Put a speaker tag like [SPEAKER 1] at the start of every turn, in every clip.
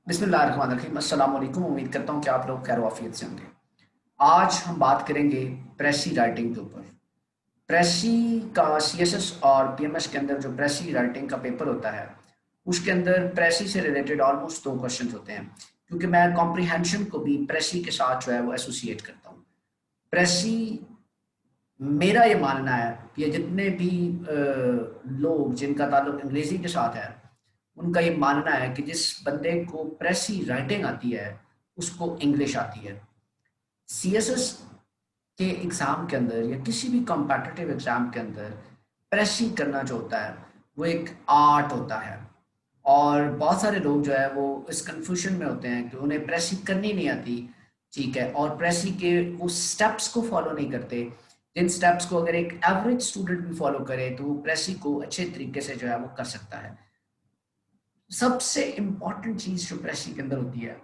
[SPEAKER 1] बिस्मिल्लाहिर्रहमानिर्रहीम। अस्सलाम वालेकुम। उम्मीद करता हूँ कि आप लोग खैर वाफियत से होंगे। आज हम बात करेंगे प्रेसी राइटिंग के ऊपर। प्रेसी का सीएसएस और पीएमएस के अंदर जो प्रेसी राइटिंग का पेपर होता है, उसके अंदर प्रेसी से रिलेटेड ऑलमोस्ट दो क्वेश्चन होते हैं, क्योंकि मैं कॉम्प्रिहेंशन को भी प्रेसी के साथ जो है वो एसोसिएट करता हूँ। प्रेसी, मेरा ये मानना है कि जितने भी लोग जिनका ताल्लुक अंग्रेजी के साथ है, उनका ये मानना है कि जिस बंदे को प्रेसी राइटिंग आती है उसको इंग्लिश आती है। सीएसएस के एग्ज़ाम के अंदर या किसी भी कॉम्पिटिटिव एग्ज़ाम के अंदर प्रेसी करना जो होता है वो एक आर्ट होता है। और बहुत सारे लोग जो है वो इस कंफ्यूजन में होते हैं कि उन्हें प्रेसी करनी नहीं आती, ठीक है, और प्रेसी के वो स्टेप्स को फॉलो नहीं करते जिन स्टेप्स को अगर एक एवरेज स्टूडेंट भी फॉलो करे तो वो प्रेसी को अच्छे तरीके से जो है वो कर सकता है। सबसे इम्पॉर्टेंट चीज़ जो प्रेसी के अंदर होती है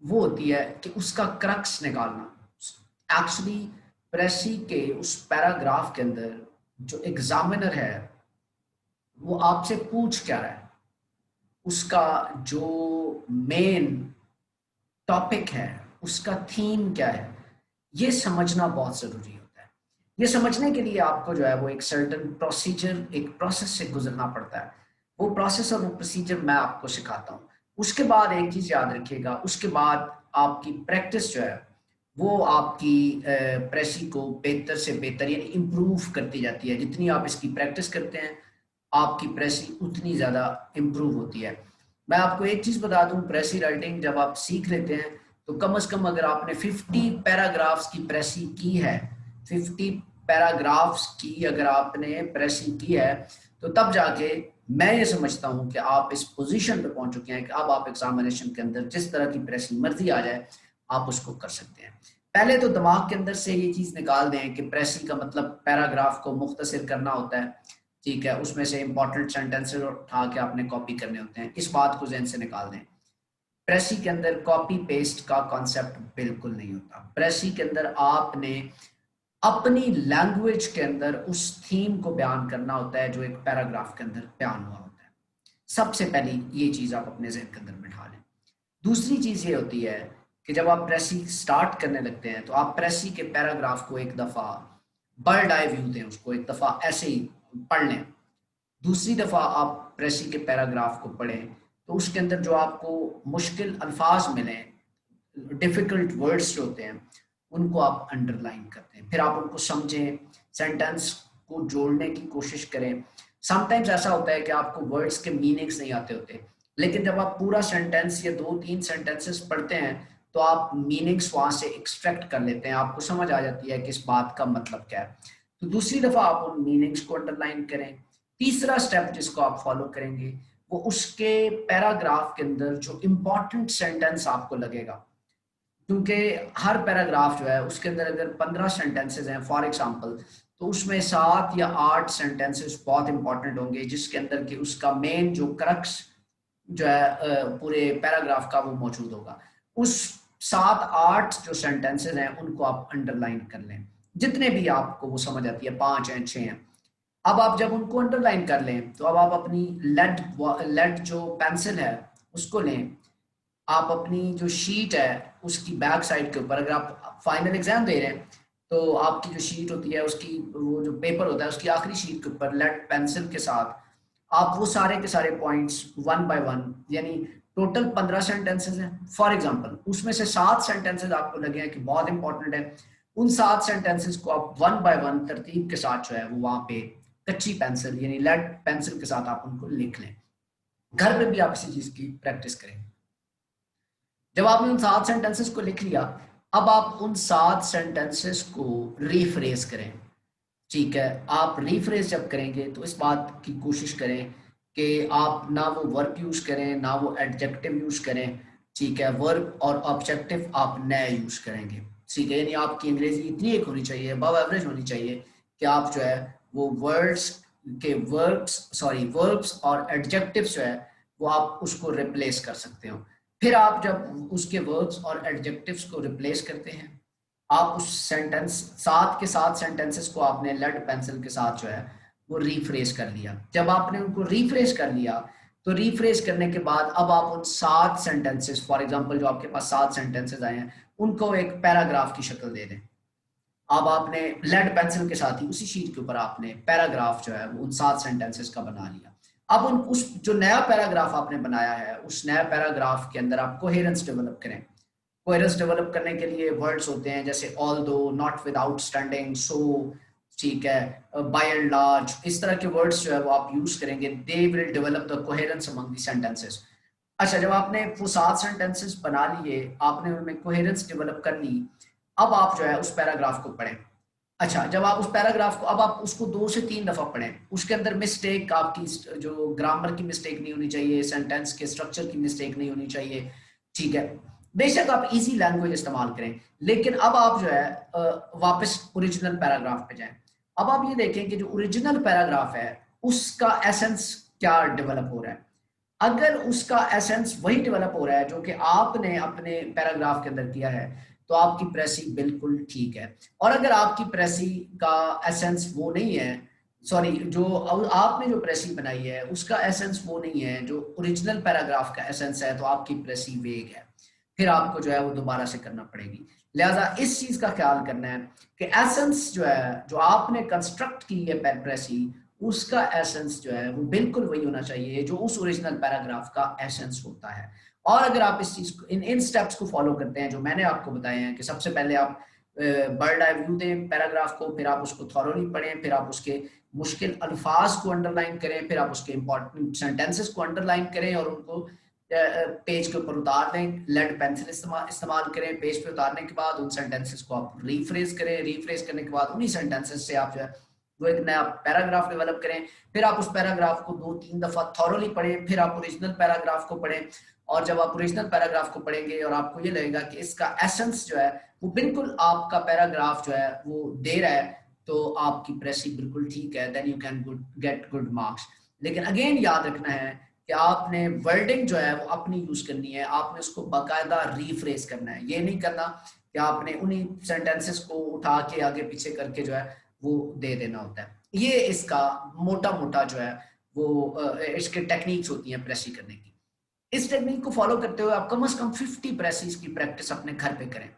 [SPEAKER 1] वो होती है कि उसका क्रक्स निकालना। एक्चुअली प्रेसी के उस पैराग्राफ के अंदर जो एग्जामिनर है वो आपसे पूछ क्या रहा है, उसका जो मेन टॉपिक है, उसका थीम क्या है, ये समझना बहुत ज़रूरी होता है। ये समझने के लिए आपको जो है वो एक सर्टन प्रोसीजर, एक प्रोसेस से गुजरना पड़ता है। वो प्रोसेस और वो प्रोसीजर मैं आपको सिखाता हूँ। उसके बाद एक चीज़ याद रखिएगा, उसके बाद आपकी प्रैक्टिस जो है वो आपकी प्रेसी को बेहतर से बेहतर यानी इम्प्रूव करती जाती है। जितनी आप इसकी प्रैक्टिस करते हैं आपकी प्रेसी उतनी ज़्यादा इम्प्रूव होती है। मैं आपको एक चीज़ बता दूं, प्रेसी राइटिंग जब आप सीख लेते हैं तो कम से कम अगर आपने 50 पैराग्राफ्स की प्रेसी की है, 50 पैराग्राफ्स की अगर आपने प्रेसी की है, तो तब जाके मैं ये समझता हूँ कि आप इस पोजीशन पे पहुंच चुके हैं कि अब आप एग्जामिनेशन के अंदर जिस तरह की प्रेसी मर्जी आ जाए आप उसको कर सकते हैं। पहले तो दिमाग के अंदर से ये चीज़ निकाल दें कि प्रेसी का मतलब पैराग्राफ को मुख्तसर करना होता है, ठीक है, उसमें से इंपॉर्टेंट सेंटेंसेस उठा के आपने कॉपी करने होते हैं। इस बात को जहन से निकाल दें। प्रेसी के अंदर कॉपी पेस्ट का कॉन्सेप्ट बिल्कुल नहीं होता। प्रेसी के अंदर आपने अपनी लैंग्वेज के अंदर उस थीम को बयान करना होता है जो एक पैराग्राफ के अंदर बयान हुआ होता है। सबसे पहली ये चीज़ आप अपने जहन के अंदर बिठा लें। दूसरी चीज़ ये होती है कि जब आप प्रेसी स्टार्ट करने लगते हैं तो आप प्रेसी के पैराग्राफ को एक दफ़ा बर्ड आई व्यू दें, उसको एक दफ़ा ऐसे ही पढ़ लें। दूसरी दफ़ा आप प्रेसी के पैराग्राफ को पढ़ें तो उसके अंदर जो आपको मुश्किल अल्फाज मिलें, डिफ़िकल्ट वर्ड्स जो होते हैं, उनको आप अंडरलाइन करते हैं, फिर आप उनको समझें, सेंटेंस को जोड़ने की कोशिश करें। समटाइम्स ऐसा होता है कि आपको वर्ड्स के मीनिंग्स नहीं आते होते, लेकिन जब आप पूरा सेंटेंस या 2-3 सेंटेंसेस पढ़ते हैं तो आप मीनिंग्स वहाँ से एक्सट्रैक्ट कर लेते हैं, आपको समझ आ जाती है कि इस बात का मतलब क्या है। तो दूसरी दफ़ा आप उन मीनिंग्स को अंडरलाइन करें। तीसरा स्टेप जिसको आप फॉलो करेंगे वो उसके पैराग्राफ के अंदर जो इम्पोर्टेंट सेंटेंस आपको लगेगा, क्योंकि हर पैराग्राफ जो है उसके अंदर अगर 15 सेंटेंसेस हैं फॉर एग्जांपल, तो उसमें 7 या 8 सेंटेंसेस बहुत इंपॉर्टेंट होंगे जिसके अंदर कि उसका मेन जो क्रक्स जो है पूरे पैराग्राफ का वो मौजूद होगा। उस 7-8 जो सेंटेंसेस हैं उनको आप अंडरलाइन कर लें, जितने भी आपको वो समझ आती है, 5 हैं 6 हैं। अब आप जब उनको अंडरलाइन कर लें तो अब आप अपनी लेड लेड जो पेंसिल है उसको लें। आप अपनी जो शीट है उसकी बैक साइड के ऊपर, अगर आप फाइनल एग्जाम दे रहे हैं तो आपकी जो शीट होती है उसकी वो जो पेपर होता है उसकी आखिरी शीट के ऊपर लेड पेंसिल के साथ आप वो सारे के सारे पॉइंट्स वन बाय वन, यानी टोटल 15 सेंटेंसेस हैं फॉर एग्जांपल, उसमें से 7 सेंटेंसेस आपको लगे हैं कि बहुत इंपॉर्टेंट है, उन 7 सेंटेंसेस को आप वन बाय वन तरतीब के साथ जो है वो वहां पे कच्ची पेंसिल यानी लेड पेंसिल के साथ आप उनको लिख लें। घर पे भी आप इसी चीज की प्रैक्टिस करें। जब आपने उन 7 सेंटेंसेस को लिख लिया, अब आप उन 7 सेंटेंसेस को रीफ्रेज करें, ठीक है। आप रीफ्रेज जब करेंगे तो इस बात की कोशिश करें कि आप ना वो वर्ब यूज करें ना वो एडजेक्टिव यूज करें, ठीक है। वर्ब और ऑब्जेक्टिव आप नए यूज करेंगे, ठीक है, यानी आपकी अंग्रेजी इतनी एक होनी चाहिए, अबव एवरेज होनी चाहिए कि आप जो है वो वर्ड्स के वर्ब्स और एडजेक्टिव्स जो है वो आप उसको रिप्लेस कर सकते हो। फिर आप जब उसके वर्ब्स और एडजेक्टिव्स को रिप्लेस करते हैं, आप उस सेंटेंस 7 के 7 सेंटेंसेस को आपने लेड पेंसिल के साथ जो है वो रीफ्रेश कर लिया। जब आपने उनको रीफ्रेश कर लिया तो रीफ्रेज करने के बाद अब आप उन 7 सेंटेंसेस, फॉर एग्जांपल जो आपके पास 7 सेंटेंसेस आए हैं, उनको एक पैराग्राफ की शक्ल दे दें। अब आपने लेड पेंसिल के साथ ही उसी शीट के ऊपर आपने पैराग्राफ जो है वो उन 7 सेंटेंसेस का बना लिया। अब उन उस जो नया पैराग्राफ आपने बनाया है, उस नया पैराग्राफ के अंदर आप कोहेरेंस डेवलप करें। कोहेरेंस डेवलप करने के लिए वर्ड्स होते हैं जैसे ऑल्दो, नॉट, विदाउट, स्टैंडिंग, सो, ठीक है, बाय एंड लार्ज, इस तरह के वर्ड्स जो है वो आप यूज करेंगे। They will develop the coherence among the sentences. अच्छा, जब आपने वो 7 सेंटेंसेस बना लिए, आपने उनमें कोहेरेंस डेवलप कर ली, अब आप जो है उस पैराग्राफ को पढ़ें। अच्छा, जब आप उस पैराग्राफ को, अब आप उसको 2 से 3 दफा पढ़ें। उसके अंदर मिस्टेक, आपकी जो ग्रामर की मिस्टेक नहीं होनी चाहिए, सेंटेंस के स्ट्रक्चर की मिस्टेक नहीं होनी चाहिए, ठीक है। बेशक आप इजी लैंग्वेज इस्तेमाल करें, लेकिन अब आप जो है वापस ओरिजिनल पैराग्राफ पे जाएं। अब आप ये देखें कि जो ओरिजिनल पैराग्राफ है उसका एसेंस क्या डेवलप हो रहा है। अगर उसका एसेंस वही डेवलप हो रहा है जो कि आपने अपने पैराग्राफ के अंदर किया है, तो आपकी प्रेसी बिल्कुल ठीक है। और अगर आपकी प्रेसी का एसेंस वो नहीं है, सॉरी, जो आपने जो प्रेसी बनाई है उसका एसेंस वो नहीं है जो ओरिजिनल पैराग्राफ का एसेंस है, तो आपकी प्रेसी वेग है, फिर आपको जो है वो दोबारा से करना पड़ेगी। लिहाजा इस चीज का ख्याल करना है कि एसेंस जो है, जो आपने कंस्ट्रक्ट की है प्रेसी, उसका एसेंस जो है वो बिल्कुल वही होना चाहिए जो उस ओरिजिनल पैराग्राफ का एसेंस होता है। और अगर आप इस चीज को, इन स्टेप्स को फॉलो करते हैं जो मैंने आपको बताए हैं, कि सबसे पहले आप बर्ड आई व्यू दें पैराग्राफ को, फिर आप उसको थॉरोली पढ़ें, फिर आप उसके मुश्किल अल्फाज को अंडरलाइन करें, फिर आप उसके इंपॉर्टेंट सेंटेंसेस को अंडरलाइन करें और उनको पेज के ऊपर उतार दें। लेड पेंसिल इस्तेमाल करें। पेज पे उतारने के बाद उन सेंटेंसेस को आप रीफ्रेज करें। रीफ्रेज करने के बाद उन्हीं सेंटेंसेस से आप जो है वो एक नया पैराग्राफ डेवलप करें। फिर आप उस पैराग्राफ को 2-3 दफा थॉरोली पढ़ें, फिर आप ओरिजिनल पैराग्राफ को पढ़ें। और जब आप ओरिजिनल पैराग्राफ को पढ़ेंगे और आपको ये लगेगा कि इसका एसेंस जो है वो बिल्कुल आपका पैराग्राफ जो है वो दे रहा है, तो आपकी प्रेसी बिल्कुल ठीक है, then you can get good marks. लेकिन अगेन याद रखना है कि आपने वर्डिंग जो है वो अपनी यूज करनी है, आपने उसको बाकायदा रीफ्रेज करना है। ये नहीं करना कि आपने उन्हीं सेंटेंसेस को उठा के आगे पीछे करके जो है वो दे देना होता है। ये इसका मोटा मोटा जो है वो इसके टेक्निक्स होती हैं प्रेसी करने की। इस टेक्निक को फॉलो करते हुए आप कम से कम 50 प्रेसिस की प्रैक्टिस अपने घर पे करें।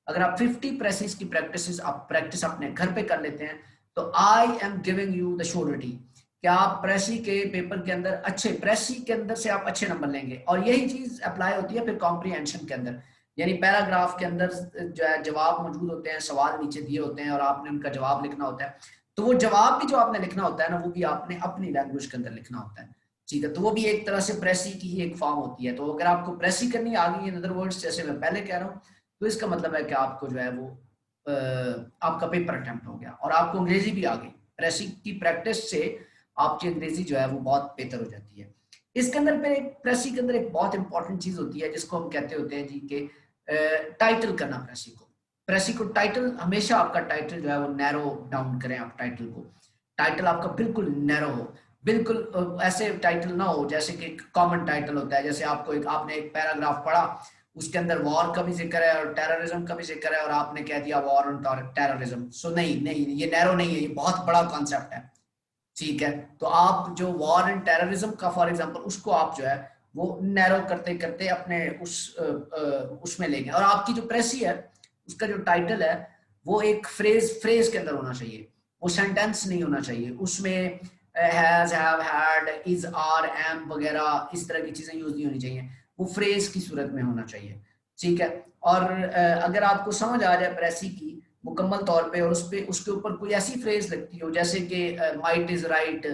[SPEAKER 1] अगर आप 50 प्रेसिस की प्रैक्टिस अपने घर पे कर लेते हैं, तो I am giving you the surety कि आप प्रेसी के पेपर के अंदर अच्छे, प्रेसी के अंदर से आप अच्छे नंबर लेंगे। और यही चीज अप्लाई होती है फिर कॉम्प्रीहेंशन के अंदर, यानी पैराग्राफ के अंदर जो है जवाब मौजूद होते हैं, सवाल नीचे दिए होते हैं और आपने उनका जवाब लिखना होता है। तो वो जवाब भी जो आपने लिखना होता है ना, वो भी आपने अपनी लैंग्वेज के अंदर लिखना होता है, ठीक है। तो वो भी एक तरह से प्रेसी की ही एक फॉर्म होती है। तो अगर आपको प्रेसी करनी आ गई, इन अदर वर्ड्स जैसे मैं पहले कह रहा हूँ, तो इसका मतलब है कि आपको जो है वो आपका पेपर अटेम्प्ट हो गया और आपको अंग्रेजी भी आ गई। प्रेसी की प्रैक्टिस से आपकी अंग्रेजी जो है वो बहुत बेहतर हो जाती है। इसके अंदर फिर एक प्रेसी के अंदर एक बहुत इंपॉर्टेंट चीज होती है जिसको हम कहते होते हैं जी के टाइटल करना प्रेसी को। प्रेसी को टाइटल, हमेशा आपका टाइटल जो है वो नैरो डाउन करें। आप टाइटल को, टाइटल आपका बिल्कुल नैरो हो, बिल्कुल ऐसे टाइटल ना हो जैसे कि कॉमन टाइटल होता है। जैसे आपने एक पैराग्राफ पढ़ा, उसके अंदर वॉर का भी जिक्र है और टेररिज्म का भी जिक्र है और आपने कह दिया वॉर ऑन टेररिज्म। सो नहीं नहीं, ये नैरो नहीं है, ये बहुत बड़ा कॉन्सेप्ट है, ठीक है। तो आप जो वॉर एंड टेररिज्म का फॉर एग्जांपल, उसको आप जो है वो नैरो करते करते अपने उसमें लेंगे। और आपकी जो प्रेसी है उसका जो टाइटल है वो एक फ्रेज के अंदर होना चाहिए, वो सेंटेंस नहीं होना चाहिए। उसमें has, have, had, is, are, am वगैरह इस तरह की चीजें यूज नहीं होनी चाहिए, वो फ्रेज की सूरत में होना चाहिए, ठीक है। और अगर आपको समझ आ जाए प्रेसी की मुकम्मल तौर पे और उसके ऊपर कोई ऐसी फ्रेज लगती हो जैसे कि माइट इज राइट,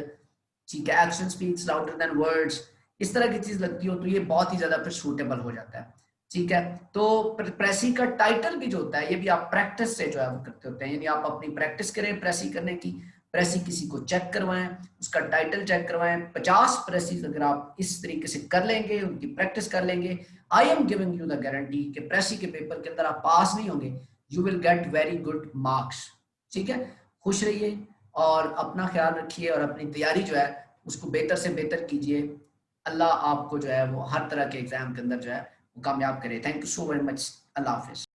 [SPEAKER 1] ठीक है, action speaks louder than words, इस तरह की चीज लगती हो, तो ये बहुत ही ज्यादा फिर सूटेबल हो जाता है, ठीक है। तो प्रेसी का टाइटल भी जो होता है ये भी आप प्रैक्टिस से जो है वो करते होते हैं, यानी आप अपनी प्रैक्टिस करें प्रेसी करने की। प्रेसी किसी को चेक करवाएं, उसका टाइटल चेक करवाएं। 50 प्रेसी अगर आप इस तरीके से कर लेंगे, उनकी प्रैक्टिस कर लेंगे, I am giving you the guarantee कि प्रेसी के पेपर के अंदर आप पास नहीं होंगे, you will get very good marks, ठीक है। खुश रहिए और अपना ख्याल रखिए और अपनी तैयारी जो है उसको बेहतर से बेहतर कीजिए। अल्लाह आपको जो है वो हर तरह के एग्जाम के अंदर जो है वो कामयाब करे। Thank you so very much. Allah Hafiz.